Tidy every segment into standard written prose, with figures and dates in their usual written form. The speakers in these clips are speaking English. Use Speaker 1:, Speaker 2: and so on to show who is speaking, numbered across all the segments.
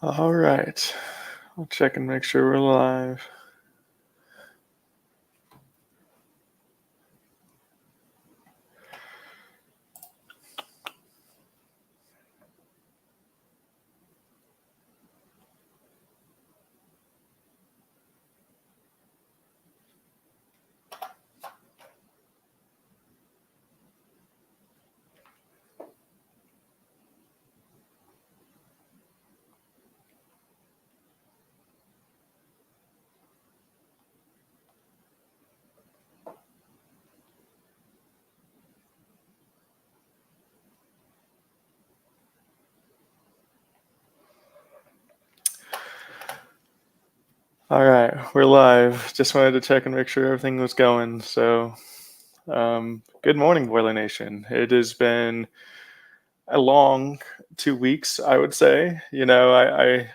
Speaker 1: All right. I'll check and make sure we're live. All right, we're live. Just wanted to check and make sure everything was going. Good morning, Boiler Nation. It has been a long 2 weeks, I would say. A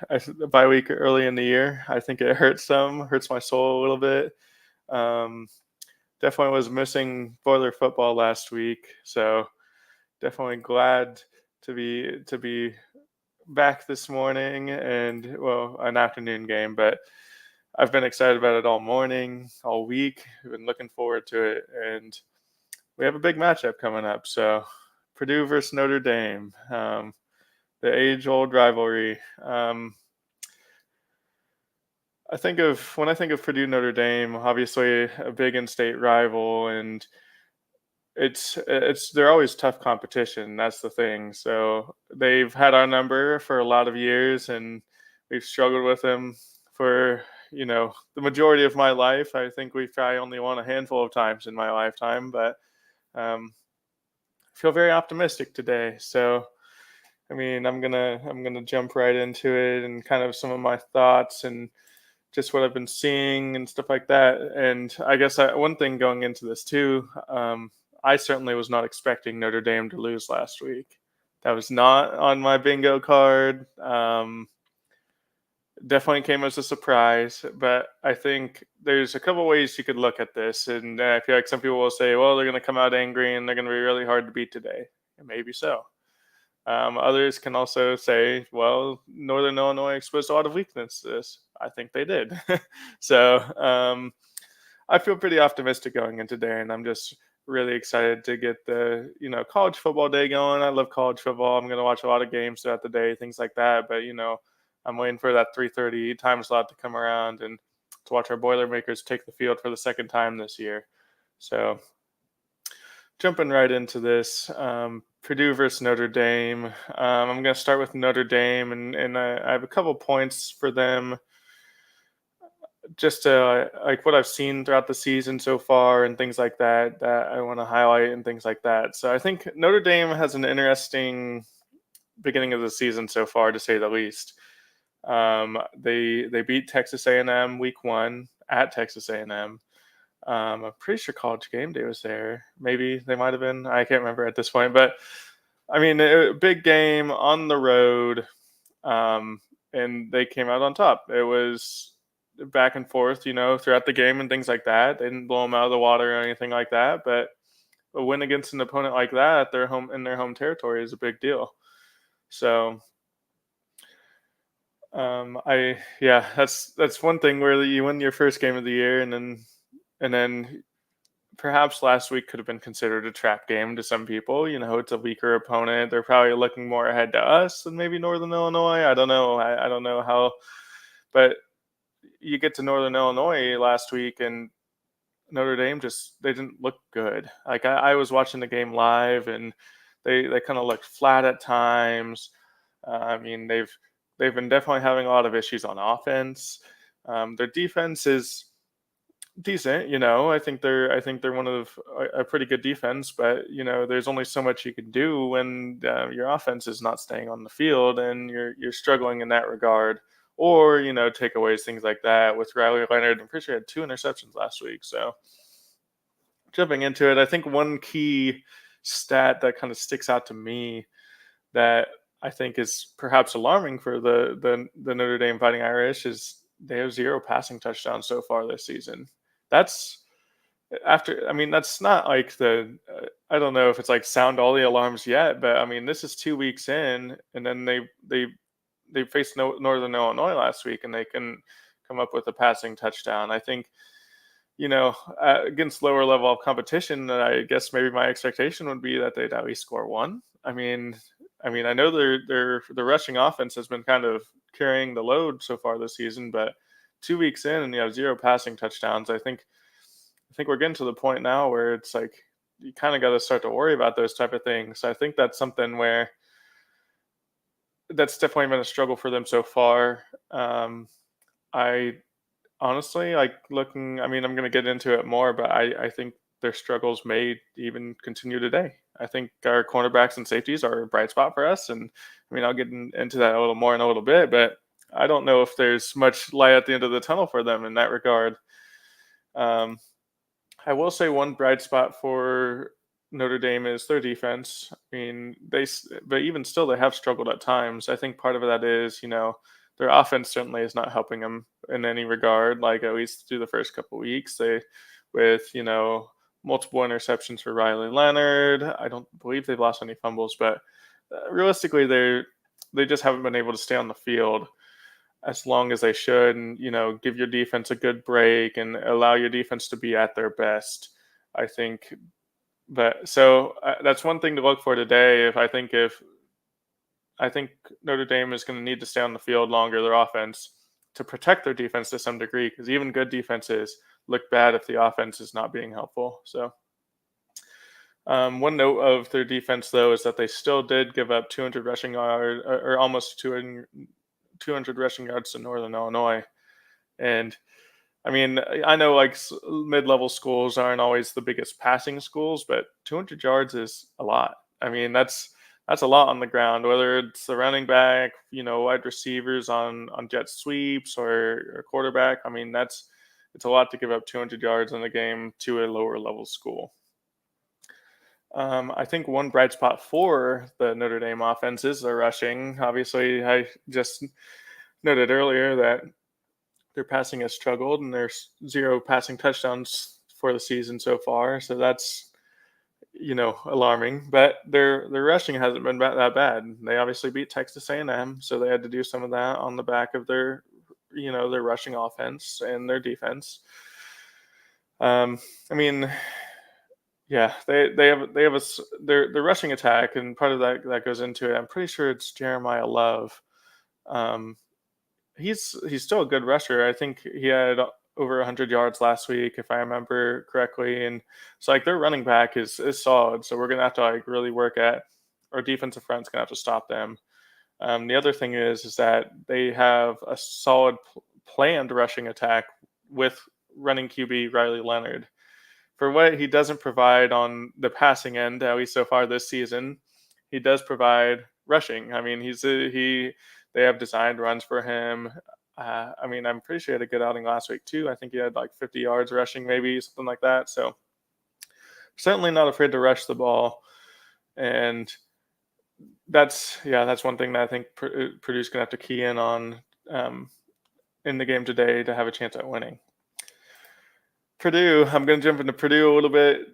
Speaker 1: bye week early in the year. I think it hurts my soul a little bit. Um, Definitely was missing Boiler football last week, so definitely glad to be back this morning and an afternoon game, but I've been excited about it all morning, all week. I've been looking forward to it, and we have a big matchup coming up. So, Purdue versus Notre Dame, the age-old rivalry. When I think of Purdue Notre Dame, obviously a big in-state rival, and they're always tough competition. That's the thing. So they've had our number for a lot of years, and we've struggled with them for the majority of my life. I think we've probably only won a handful of times in my lifetime, but um, I feel very optimistic today. So I mean, I'm gonna jump right into it and kind of some of my thoughts and just what I've been seeing and stuff like that. And I guess one thing going into this too, I certainly was not expecting Notre Dame to lose last week. That was not on my bingo card. Definitely came as a surprise, but I think there's a couple ways you could look at this, and I feel like some people will say, "Well, they're going to come out angry and they're going to be really hard to beat today," and maybe so. Others can also say, well, Northern Illinois exposed a lot of weaknesses. I think they did. So I feel pretty optimistic going into today, and I'm just really excited to get the college football day going. I love college football. I'm going to watch a lot of games throughout the day, things like that. But I'm waiting for that 3:30 time slot to come around and to watch our Boilermakers take the field for the second time this year. So jumping right into this, Purdue versus Notre Dame. I'm going to start with Notre Dame, and I have a couple points for them, just like what I've seen throughout the season so far and things like that that I want to highlight and things like that. So I think Notre Dame has an interesting beginning of the season so far, to say the least. They beat Texas A&M week 1 at Texas A&M. I'm pretty sure College Game Day was there. Maybe they might have been. I can't remember at this point. But I mean, a big game on the road, and they came out on top. It was back and forth, throughout the game and things like that. They didn't blow them out of the water or anything like that. But a win against an opponent like that, their home territory, is a big deal. So that's one thing where you win your first game of the year, and then perhaps last week could have been considered a trap game to some people. It's a weaker opponent. They're probably looking more ahead to us than maybe Northern Illinois. I don't know. I don't know how, but you get to Northern Illinois last week and Notre Dame they didn't look good. Like I was watching the game live and they kind of looked flat at times. I mean, they've been definitely having a lot of issues on offense. Their defense is decent. I think they're one of a pretty good defense, but there's only so much you can do when your offense is not staying on the field and you're struggling in that regard, or takeaways, things like that. With Riley Leonard, I'm pretty sure he had 2 interceptions last week. So jumping into it, I think one key stat that kind of sticks out to me that I think is perhaps alarming for the Notre Dame Fighting Irish is they have 0 passing touchdowns so far this season. That's I mean, that's not like I don't know if it's like sound all the alarms yet, but I mean, this is 2 weeks in, and then they they faced Northern Illinois last week, and they can come up with a passing touchdown. I think, against lower level of competition, I guess maybe my expectation would be that they'd at least score one. I know their rushing offense has been kind of carrying the load so far this season, but 2 weeks in and you have 0 passing touchdowns. I think we're getting to the point now where it's like you kind of got to start to worry about those type of things. So I think that's something where that's definitely been a struggle for them so far. I honestly like looking. I mean, I'm going to get into it more, but I think their struggles may even continue today. I think our cornerbacks and safeties are a bright spot for us, and I mean, I'll get into that a little more in a little bit, but I don't know if there's much light at the end of the tunnel for them in that regard. I will say one bright spot for Notre Dame is their defense. I mean, but even still, they have struggled at times. I think part of that is, their offense certainly is not helping them in any regard. Like at least through the first couple of weeks, with multiple interceptions for Riley Leonard. I don't believe they've lost any fumbles, but realistically, they just haven't been able to stay on the field as long as they should, and give your defense a good break and allow your defense to be at their best. I think, but so that's one thing to look for today. If I think Notre Dame is going to need to stay on the field longer, their offense, to protect their defense to some degree, because even good defenses look bad if the offense is not being helpful. So one note of their defense, though, is that they still did give up 200 rushing yards, or almost 200 rushing yards to Northern Illinois. And I mean, I know like mid-level schools aren't always the biggest passing schools, but 200 yards is a lot. I mean, that's a lot on the ground, whether it's the running back, wide receivers on jet sweeps or quarterback. I mean, it's a lot to give up 200 yards in a game to a lower level school. I think one bright spot for the Notre Dame offense is their rushing. Obviously, I just noted earlier that their passing has struggled, and there's 0 passing touchdowns for the season so far. So that's, alarming. But their rushing hasn't been that bad. They obviously beat Texas A&M, so they had to do some of that on the back of their rushing offense and their defense. I mean, yeah, their rushing attack, and part of that goes into it. I'm pretty sure it's Jeremiah Love. He's still a good rusher. I think he had over 100 yards last week, if I remember correctly. And so like their running back is solid. So we're gonna have to like really work at our defensive front's gonna have to stop them. The other thing is that they have a solid planned rushing attack with running QB Riley Leonard. For what he doesn't provide on the passing end, at least so far this season, he does provide rushing. I mean, they have designed runs for him. I mean, I'm pretty sure he had a good outing last week too. I think he had like 50 yards rushing, maybe something like that. So certainly not afraid to rush the ball. And that's one thing that I think Purdue's going to have to key in on in the game today to have a chance at winning. Purdue, I'm going to jump into Purdue a little bit,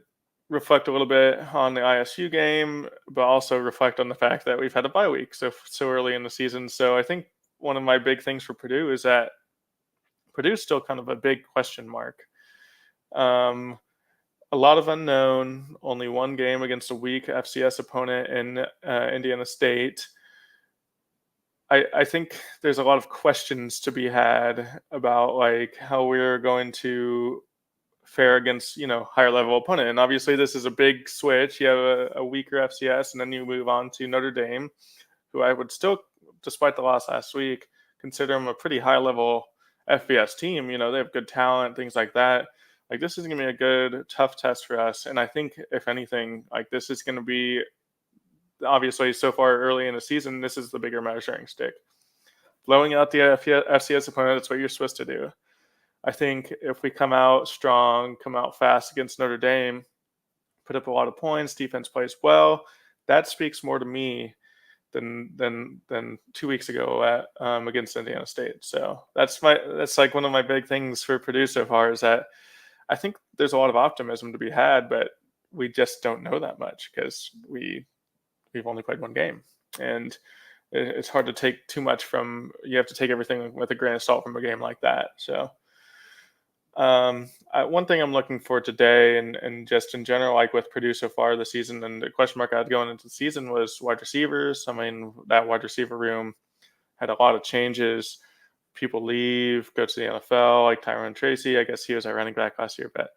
Speaker 1: reflect a little bit on the ISU game, but also reflect on the fact that we've had a bye week so early in the season. So I think one of my big things for Purdue is that Purdue's still kind of a big question mark. A lot of unknown, only one game against a weak FCS opponent in Indiana State. I think there's a lot of questions to be had about like how we're going to fare against higher level opponent. And obviously this is a big switch. You have a weaker FCS, and then you move on to Notre Dame, who I would still, despite the loss last week, consider them a pretty high level FBS team. They have good talent, things like that. Like this is going to be a good, tough test for us. And I think if anything, like this is going to be, obviously so far early in the season, this is the bigger measuring stick. Blowing out the FCS opponent, that's what you're supposed to do. I think if we come out strong, come out fast against Notre Dame, put up a lot of points, defense plays well, that speaks more to me than 2 weeks ago against Indiana State. So that's like one of my big things for Purdue so far, is that I think there's a lot of optimism to be had, but we just don't know that much because we've only played one game. And it's hard to take too much from. You have to take everything with a grain of salt from a game like that. So one thing I'm looking for today, and just in general, like with Purdue so far this season, and the question mark I had going into the season was wide receivers. I mean, that wide receiver room had a lot of changes. People leave, go to the NFL, like Tyrone Tracy. I guess he was our running back last year, but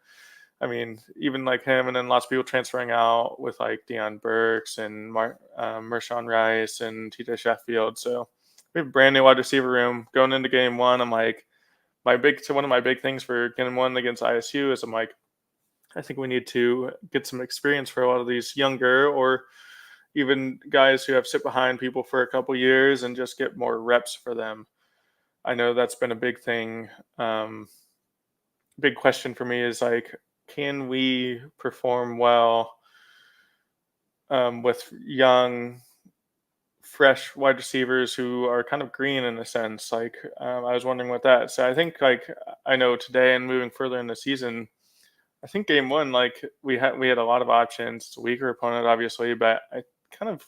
Speaker 1: I mean, even like him, and then lots of people transferring out with like Deion Burks and Mershawn Rice and TJ Sheffield. So we have a brand new wide receiver room going into game one. I'm like, one of my big things for game one against ISU is I'm like, I think we need to get some experience for a lot of these younger or even guys who have sit behind people for a couple years and just get more reps for them. I know that's been a big thing. Big question for me is like, can we perform well with young, fresh wide receivers who are kind of green in a sense? Like, I was wondering what that. So I think like I know today and moving further in the season, I think game one, like we had a lot of options. It's a weaker opponent, obviously, but I kind of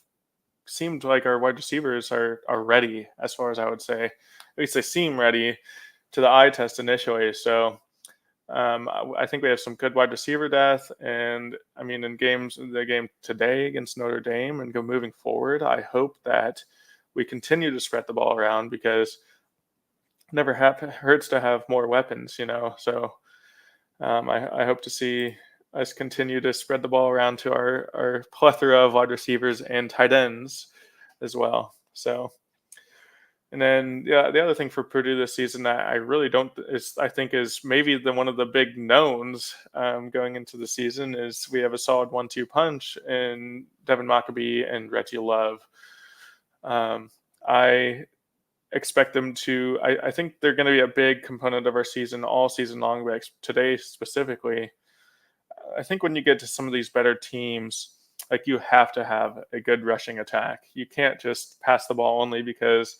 Speaker 1: seemed like our wide receivers are ready, as far as I would say. At least they seem ready to the eye test initially. So I think we have some good wide receiver depth, and I mean, in the game today against Notre Dame and go moving forward, I hope that we continue to spread the ball around because it never hurts to have more weapons, you know. So I hope to see us continue to spread the ball around to our plethora of wide receivers and tight ends as well. So. And then the other thing for Purdue this season that I really don't is I think is maybe one of the big knowns going into the season is we have a solid 1-2 punch in Devin Maccabee and Reggie Love. I expect them to. I think they're going to be a big component of our season all season long. But today specifically, I think when you get to some of these better teams, like you have to have a good rushing attack. You can't just pass the ball only because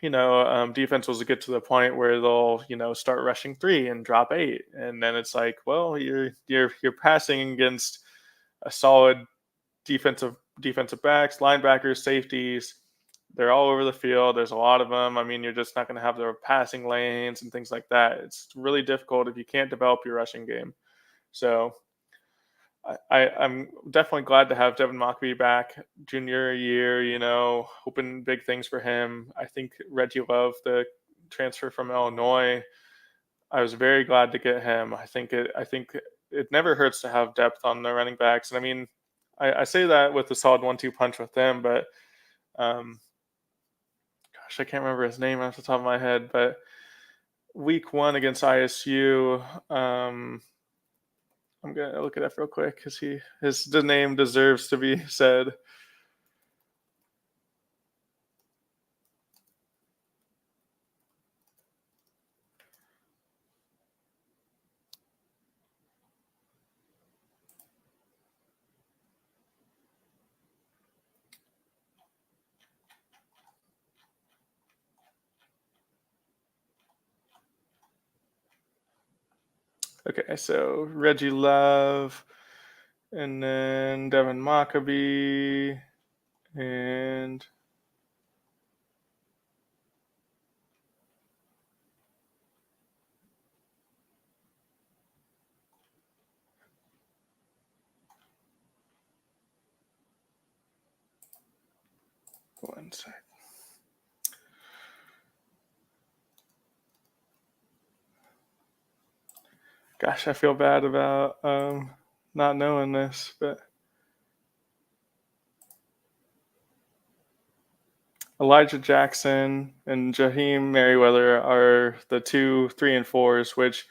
Speaker 1: defense will get to the point where they'll, start rushing 3 and drop 8, and then it's like, well, you're passing against a solid defensive backs, linebackers, safeties. They're all over the field. There's a lot of them. I mean, you're just not going to have the passing lanes and things like that. It's really difficult if you can't develop your rushing game. So I'm definitely glad to have Devin Maccabee back, junior year, hoping big things for him. I think Reggie Love, the transfer from Illinois, I was very glad to get him. I think it never hurts to have depth on the running backs. And I mean, I say that with a solid 1-2 punch with them, but gosh, I can't remember his name off the top of my head, but week 1 against ISU, I'm gonna look it up real quick because the name deserves to be said. Okay, so Reggie Love, and then Devin Maccabee, and one sec. Gosh, I feel bad about not knowing this, but Elijah Jackson and Jaheim Merriweather are the 2, 3, and 4s, which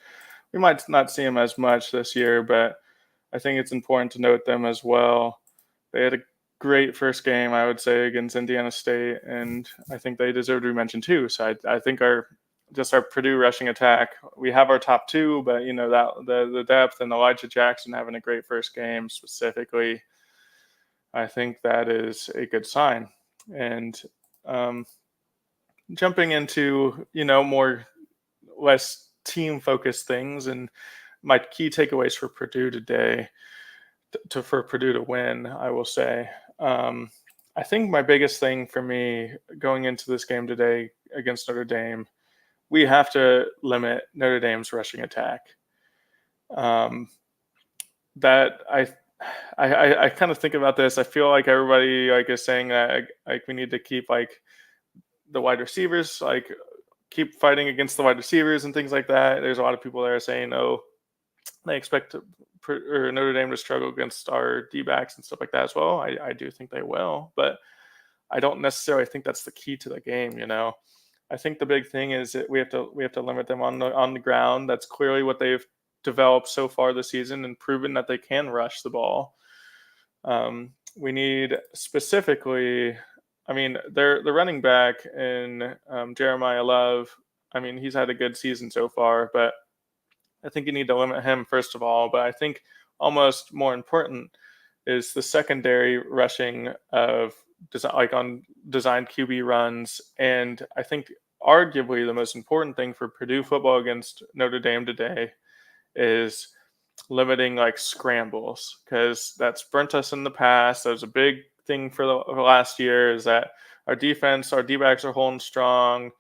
Speaker 1: we might not see them as much this year, but I think it's important to note them as well. They had a great first game, I would say, against Indiana State, and I think they deserve to be mentioned too. So I think our Purdue rushing attack, we have our top 2, but that the depth and Elijah Jackson having a great first game specifically, I think that is a good sign. And jumping into more less team focused things, and my key takeaways for Purdue today, for Purdue to win, I will say, I think my biggest thing for me going into this game today against Notre Dame, we have to limit Notre Dame's rushing attack. Um, that I kind of think about this. I feel like everybody like is saying that like we need to keep like the wide receivers, like keep fighting against the wide receivers and things like that. There's a lot of people that are saying, oh, they expect Notre Dame to struggle against our D backs and stuff like that as well. I do think they will, but I don't necessarily think that's the key to the game. I think the big thing is that we have to limit them on the ground. That's clearly what they've developed so far this season and proven that they can rush the ball. We need specifically, I mean, the running back in Jeremiah Love. I mean, he's had a good season so far, but I think you need to limit him first of all. But I think almost more important is the secondary rushing of on designed QB runs, and I think arguably the most important thing for Purdue football against Notre Dame today is limiting like scrambles, because that's burnt us in the past. That was a big thing for the last year, is that our defense, our D-backs are holding strong,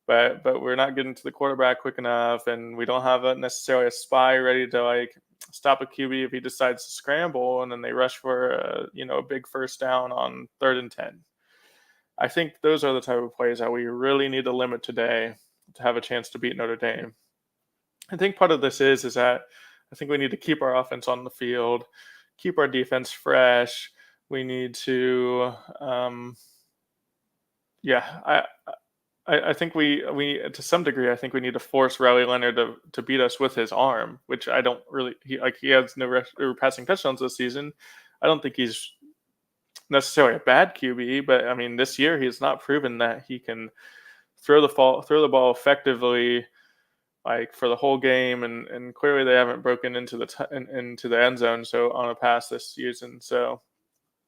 Speaker 1: but we're not getting to the quarterback quick enough, and we don't have necessarily a spy ready to like stop a QB if he decides to scramble, and then they rush for a big first down on 3rd and 10. I think those are the type of plays that we really need to limit today to have a chance to beat Notre Dame. I think part of this is that I think we need to keep our offense on the field, keep our defense fresh. We need to, I think we to some degree, I think we need to force Riley Leonard to beat us with his arm, which I don't really. He has no passing touchdowns this season. I don't think he's necessarily a bad QB, but I mean, this year he's not proven that he can throw the ball effectively, like for the whole game, and clearly they haven't broken into the end zone so on a pass this season. So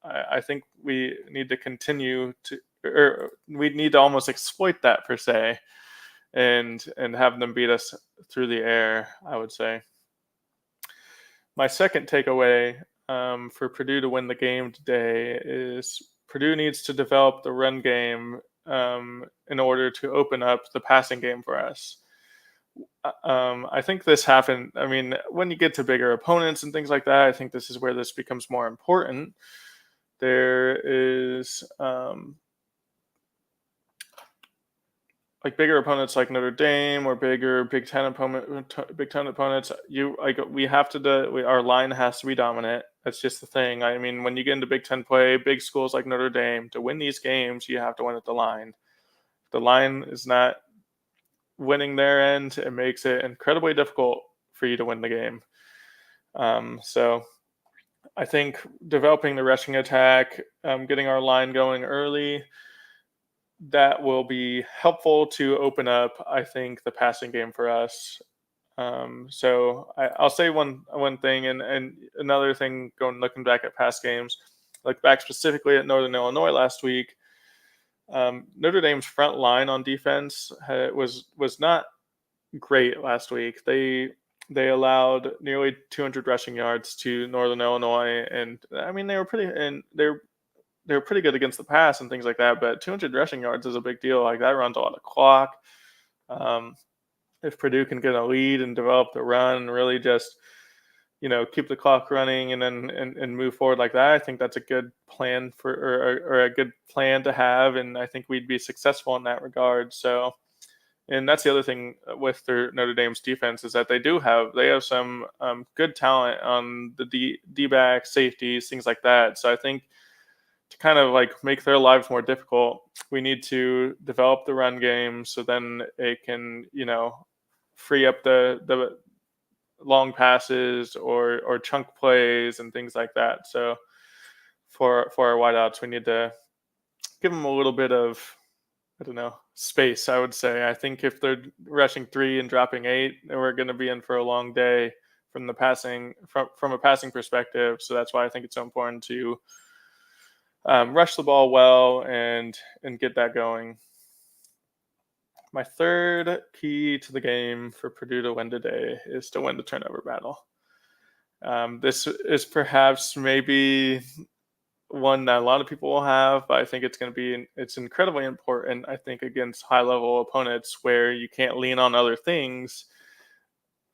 Speaker 1: I think we need to continue to, or we need to almost exploit that per se, and have them beat us through the air, I would say. My second takeaway for Purdue to win the game today is Purdue needs to develop the run game in order to open up the passing game for us. I think this happened. I mean, when you get to bigger opponents and things like that, I think this is where this becomes more important. There is like bigger opponents like Notre Dame or bigger Big Ten opponents. Our line has to be dominant. That's just the thing. I mean, when you get into Big Ten play, big schools like Notre Dame, to win these games, you have to win at the line. If the line is not winning their end, it makes it incredibly difficult for you to win the game. So I think developing the rushing attack, getting our line going early, that will be helpful to open up, I think, the passing game for us. So I'll say one thing, and another thing, looking back at past games, look back specifically at Northern Illinois last week. Notre Dame's front line on defense was not great last week. They allowed nearly 200 rushing yards to Northern Illinois, and I mean they were pretty good against the pass and things like that. But 200 rushing yards is a big deal. Like that runs a lot of clock. If Purdue can get a lead and develop the run, and really just keep the clock running and then and move forward like that, I think that's a good plan or a good plan to have, and I think we'd be successful in that regard. So, and that's the other thing with Notre Dame's defense is that they have some good talent on the D-back, safeties, things like that. So I think to kind of like make their lives more difficult, we need to develop the run game so then it can free up the long passes or chunk plays and things like that. So for our wideouts, we need to give them a little bit of, space, I would say. I think if they're rushing 3 and dropping 8, then we're going to be in for a long day from a passing perspective. So that's why I think it's so important to rush the ball well and get that going. My third key to the game for Purdue to win today is to win the turnover battle. This is perhaps maybe one that a lot of people will have, but I think it's incredibly important. I think against high level opponents where you can't lean on other things.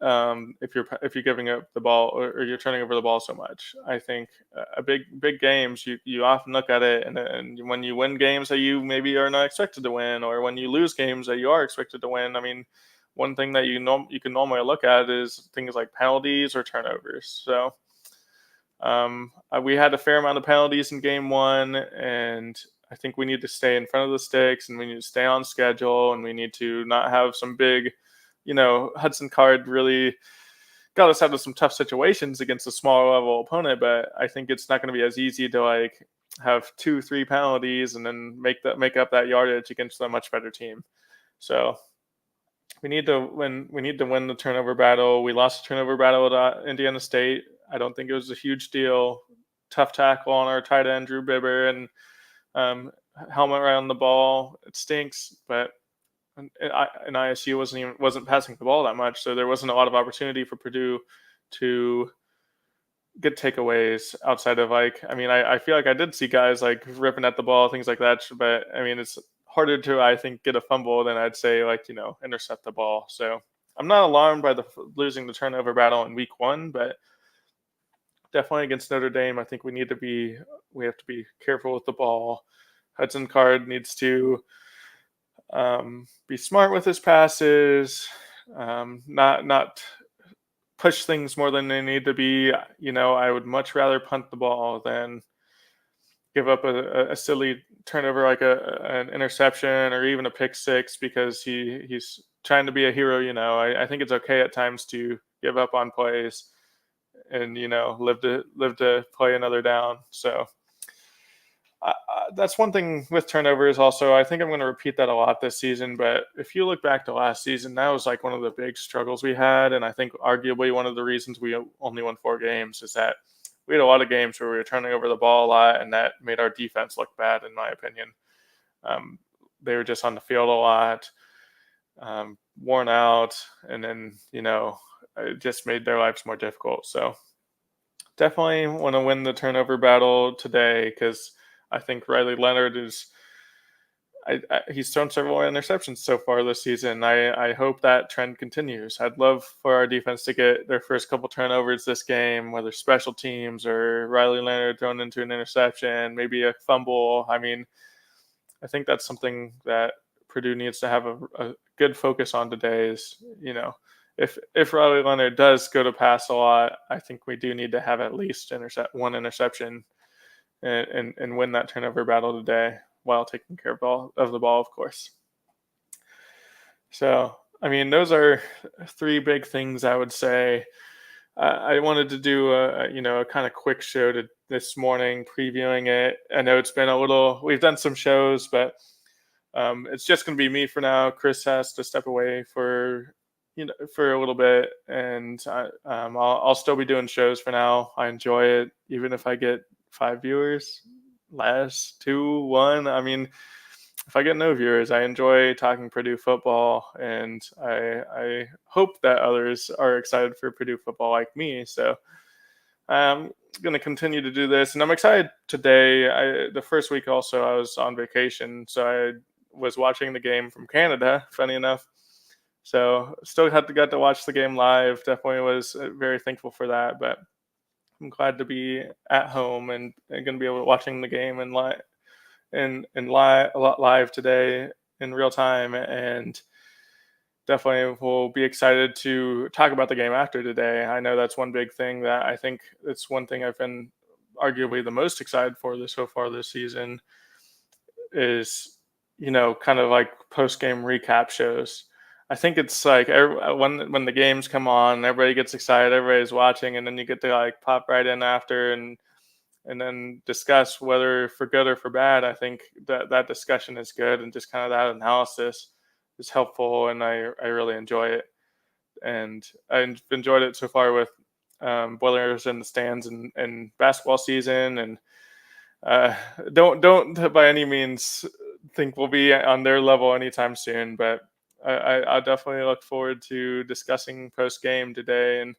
Speaker 1: If you're giving up the ball, or you're turning over the ball so much, I think a big games, you often look at it, and when you win games that you maybe are not expected to win, or when you lose games that you are expected to win. I mean, one thing that you can normally look at is things like penalties or turnovers. So we had a fair amount of penalties in game one, and I think we need to stay in front of the sticks, and we need to stay on schedule, and we need to not have some big, Hudson Card really got us out of some tough situations against a smaller level opponent. But I think it's not going to be as easy to like have 2-3 penalties and then make up that yardage against a much better team. So we need to win. We need to win the turnover battle. We lost the turnover battle at Indiana State. I don't think it was a huge deal. Tough tackle on our tight end Drew Bibber, and helmet right on the ball. It stinks, but and ISU wasn't passing the ball that much, so there wasn't a lot of opportunity for Purdue to get takeaways outside of I feel like I did see guys like ripping at the ball, things like that, but I mean it's harder to, I think, get a fumble than I'd say intercept the ball. So I'm not alarmed by losing the turnover battle in week one, but definitely against Notre Dame, I think we have to be careful with the ball. Hudson Card needs to be smart with his passes, not push things more than they need to be. I would much rather punt the ball than give up a silly turnover like an interception or even a pick six, because he's trying to be a hero. I think it's okay at times to give up on plays and live to play another down. So that's one thing with turnovers. Also, I think I'm going to repeat that a lot this season. But if you look back to last season, that was like one of the big struggles we had, and I think arguably one of the reasons we only won 4 games is that we had a lot of games where we were turning over the ball a lot, and that made our defense look bad, in my opinion. They were just on the field a lot, worn out, and then it just made their lives more difficult. So definitely want to win the turnover battle today, because I think Riley Leonard he's thrown several interceptions so far this season. I hope that trend continues. I'd love for our defense to get their first couple turnovers this game, whether special teams or Riley Leonard thrown into an interception, maybe a fumble. I mean, I think that's something that Purdue needs to have a good focus on today is, if Riley Leonard does go to pass a lot, I think we do need to have at least one interception and win that turnover battle today, while taking care of the ball, of course. So, I mean, those are 3 big things I would say. I wanted to do a kind of quick show this morning, previewing it. I know it's been we've done some shows, but it's just going to be me for now. Chris has to step away for a little bit, and I'll still be doing shows for now. I enjoy it, even if I get 5 viewers, less 2, 1. I mean, if I get no viewers, I enjoy talking Purdue football, and I hope that others are excited for Purdue football like me. So I'm going to continue to do this, and I'm excited today. The first week also I was on vacation, so I was watching the game from Canada, funny enough. So still got to watch the game live. Definitely was very thankful for that, but I'm glad to be at home and going to be able to watching the game live today in real time, and definitely will be excited to talk about the game after today. I know that's one big thing that I think it's one thing I've been arguably the most excited for so far this season is, kind of like post-game recap shows. I think it's like when the games come on, everybody gets excited, everybody's watching, and then you get to like pop right in after and then discuss whether for good or for bad. I think that discussion is good, and just kind of that analysis is helpful, and I really enjoy it. And I've enjoyed it so far with Boilers in the stands and basketball season, and don't by any means think we'll be on their level anytime soon, but I definitely look forward to discussing post game today, and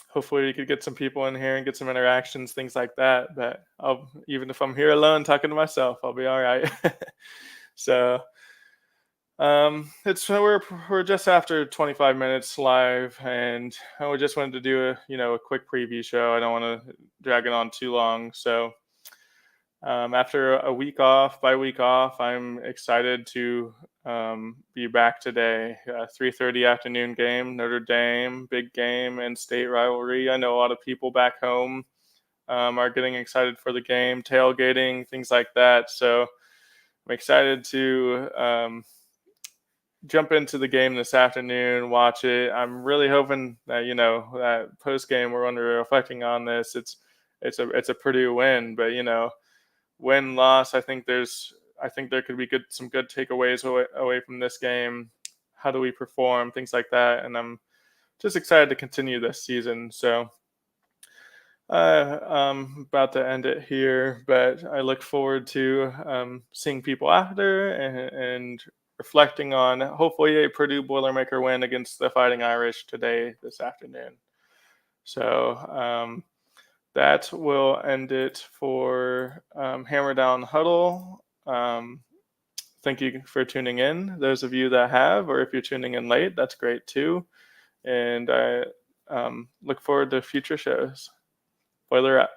Speaker 1: hopefully we could get some people in here and get some interactions, things like that. But even if I'm here alone talking to myself, I'll be all right. So we're just after 25 minutes live, and we just wanted to do a quick preview show. I don't want to drag it on too long. So after a week off, I'm excited to be back today. 3:30 afternoon game, Notre Dame, big game and state rivalry. I know a lot of people back home are getting excited for the game, tailgating, things like that. So I'm excited to jump into the game this afternoon, watch it. I'm really hoping that that post game when we're reflecting on this, it's a Purdue win, but win loss. I think there could be some good takeaways away from this game. How do we perform? Things like that, and I'm just excited to continue this season. So I'm about to end it here, but I look forward to seeing people after and reflecting on hopefully a Purdue Boilermaker win against the Fighting Irish this afternoon. So that will end it for Hammer Down Huddle. Thank you for tuning in. Those of you that have, or if you're tuning in late, that's great too. And I look forward to future shows. Boiler up.